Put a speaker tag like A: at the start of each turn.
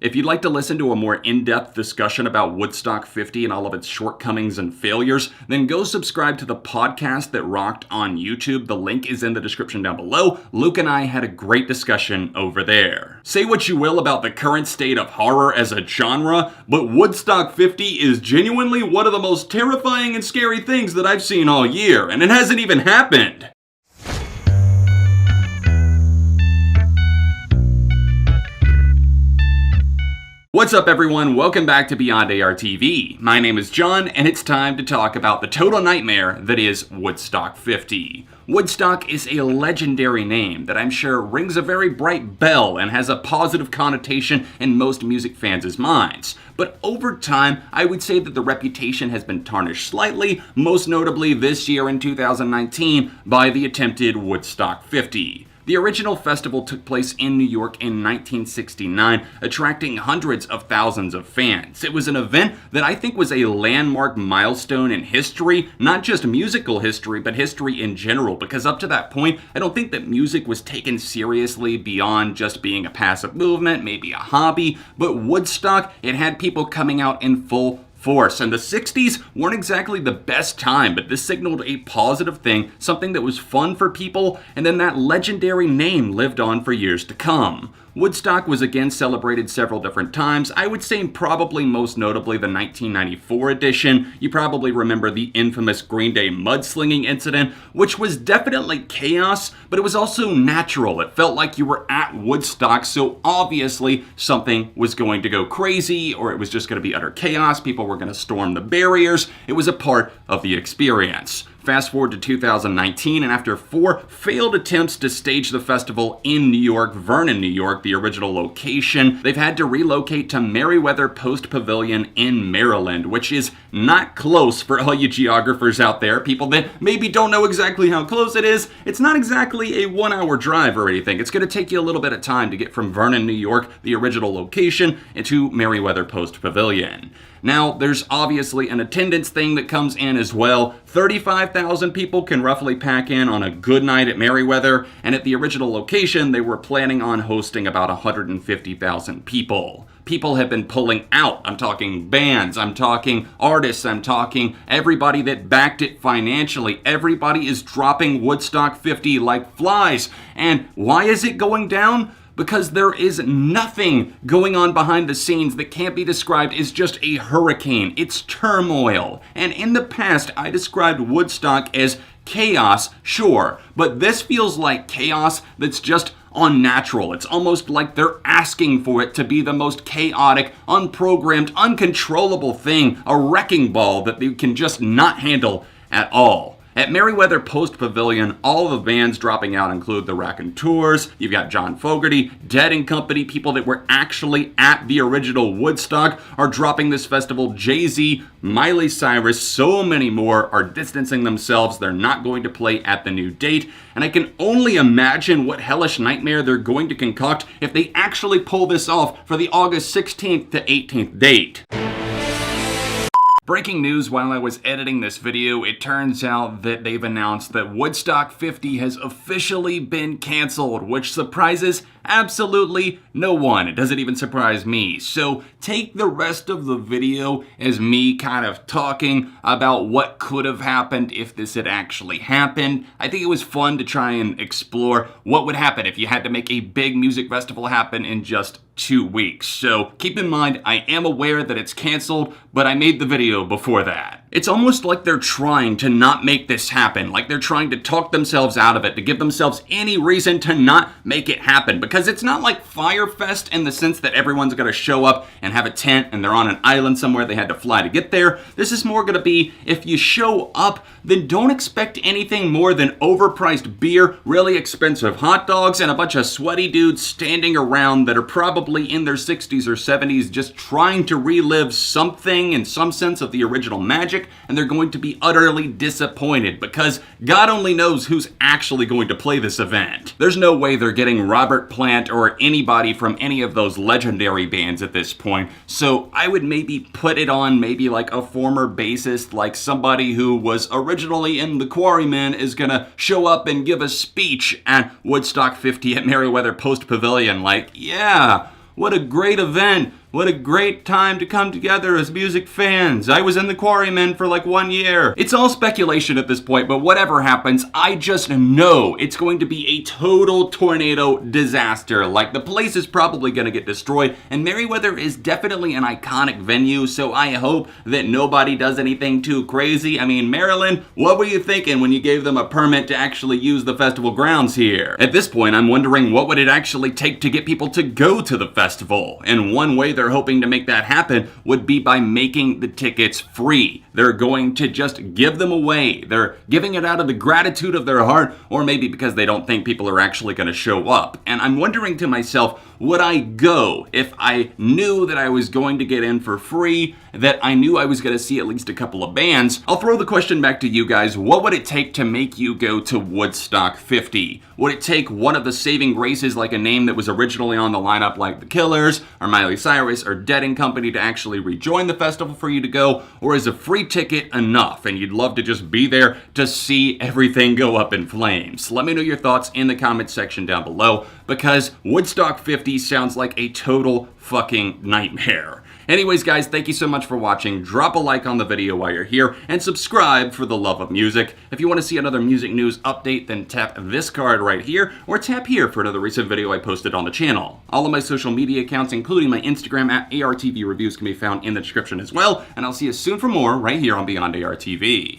A: If you'd like to listen to a more in-depth discussion about Woodstock 50 and all of its shortcomings and failures, then go subscribe to the podcast that rocked on YouTube. The link is in the description down below. Luke and I had a great discussion over there. Say what you will about the current state of horror as a genre, but Woodstock 50 is genuinely one of the most terrifying and scary things that I've seen all year, and it hasn't even happened. What's up everyone, welcome back to Beyond ARTV. My name is John, and it's time to talk about the total nightmare that is Woodstock 50. Woodstock is a legendary name that I'm sure rings a very bright bell and has a positive connotation in most music fans' minds. But over time, I would say that the reputation has been tarnished slightly, most notably this year in 2019 by the attempted Woodstock 50. The original festival took place in New York in 1969, attracting hundreds of thousands of fans. It was an event that I think was a landmark milestone in history, not just musical history, but history in general, because up to that point, I don't think that music was taken seriously beyond just being a passive movement, maybe a hobby, but Woodstock, it had people coming out in full force, and the 60s weren't exactly the best time, but this signaled a positive thing, something that was fun for people, and then that legendary name lived on for years to come. Woodstock was again celebrated several different times. I would say probably most notably the 1994 edition. You probably remember the infamous Green Day mudslinging incident, which was definitely chaos, but it was also natural. It felt like you were at Woodstock, so obviously something was going to go crazy, or it was just going to be utter chaos. People were going to storm the barriers. It was a part of the experience. Fast forward to 2019, and after 4 failed attempts to stage the festival in New York, Vernon, New York, the original location, they've had to relocate to Merriweather Post Pavilion in Maryland, which is not close for all you geographers out there, people that maybe don't know exactly how close it is. It's not exactly a 1-hour drive or anything. It's going to take you a little bit of time to get from Vernon, New York, the original location, into Merriweather Post Pavilion. Now, there's obviously an attendance thing that comes in as well. 35,000 people can roughly pack in on a good night at Merriweather, and at the original location, they were planning on hosting about 150,000 people. People have been pulling out. I'm talking bands, I'm talking artists, I'm talking everybody that backed it financially. Everybody is dropping Woodstock 50 like flies. And why is it going down? Because there is nothing going on behind the scenes that can't be described as just a hurricane. It's turmoil. And in the past, I described Woodstock as chaos, sure, but this feels like chaos that's just unnatural. It's almost like they're asking for it to be the most chaotic, unprogrammed, uncontrollable thing, a wrecking ball that they can just not handle at all. At Merriweather Post Pavilion, all of the bands dropping out include the Raconteurs, you've got John Fogerty, Dead and Company, people that were actually at the original Woodstock are dropping this festival. Jay-Z, Miley Cyrus, so many more are distancing themselves. They're not going to play at the new date, and I can only imagine what hellish nightmare they're going to concoct if they actually pull this off for the August 16th to 18th date. Breaking news while I was editing this video, it turns out that they've announced that Woodstock 50 has officially been canceled, which surprises absolutely no one. It doesn't even surprise me. So take the rest of the video as me kind of talking about what could have happened if this had actually happened. I think it was fun to try and explore what would happen if you had to make a big music festival happen in just 2 weeks. So keep in mind, I am aware that it's canceled, but I made the video before that. It's almost like they're trying to not make this happen, like they're trying to talk themselves out of it, to give themselves any reason to not make it happen, because it's not like Fyre Fest in the sense that everyone's going to show up and have a tent and they're on an island somewhere they had to fly to get there. This is more going to be, if you show up, then don't expect anything more than overpriced beer, really expensive hot dogs, and a bunch of sweaty dudes standing around that are probably in their 60s or 70s just trying to relive something in some sense of the original magic, and they're going to be utterly disappointed because God only knows who's actually going to play this event. There's no way they're getting Robert Plant or anybody from any of those legendary bands at this point, so I would maybe put it on maybe like a former bassist, like somebody who was originally in the Quarrymen is gonna show up and give a speech at Woodstock 50 at Merriweather Post Pavilion, like, yeah, what a great event. What a great time to come together as music fans. I was in the Quarrymen for like 1 year. It's all speculation at this point, but whatever happens, I just know it's going to be a total tornado disaster. Like, the place is probably going to get destroyed, and Merriweather is definitely an iconic venue, so I hope that nobody does anything too crazy. I mean, Maryland, what were you thinking when you gave them a permit to actually use the festival grounds here? At this point, I'm wondering what would it actually take to get people to go to the festival, and one way they're hoping to make that happen would be by making the tickets free. They're going to just give them away. They're giving it out of the gratitude of their heart, or maybe because they don't think people are actually going to show up. And I'm wondering to myself, would I go if I knew that I was going to get in for free, that I knew I was going to see at least a couple of bands? I'll throw the question back to you guys. What would it take to make you go to Woodstock 50? Would it take one of the saving graces, like a name that was originally on the lineup like The Killers or Miley Cyrus or Dead & Company, to actually rejoin the festival for you to go? Or is a free ticket enough and you'd love to just be there to see everything go up in flames? Let me know your thoughts in the comments section down below, because Woodstock 50 sounds like a total fucking nightmare. Anyways, guys, thank you so much for watching. Drop a like on the video while you're here, and subscribe for the love of music. If you want to see another music news update, then tap this card right here, or tap here for another recent video I posted on the channel. All of my social media accounts, including my Instagram at ARTV Reviews, can be found in the description as well, and I'll see you soon for more right here on Beyond ARTV.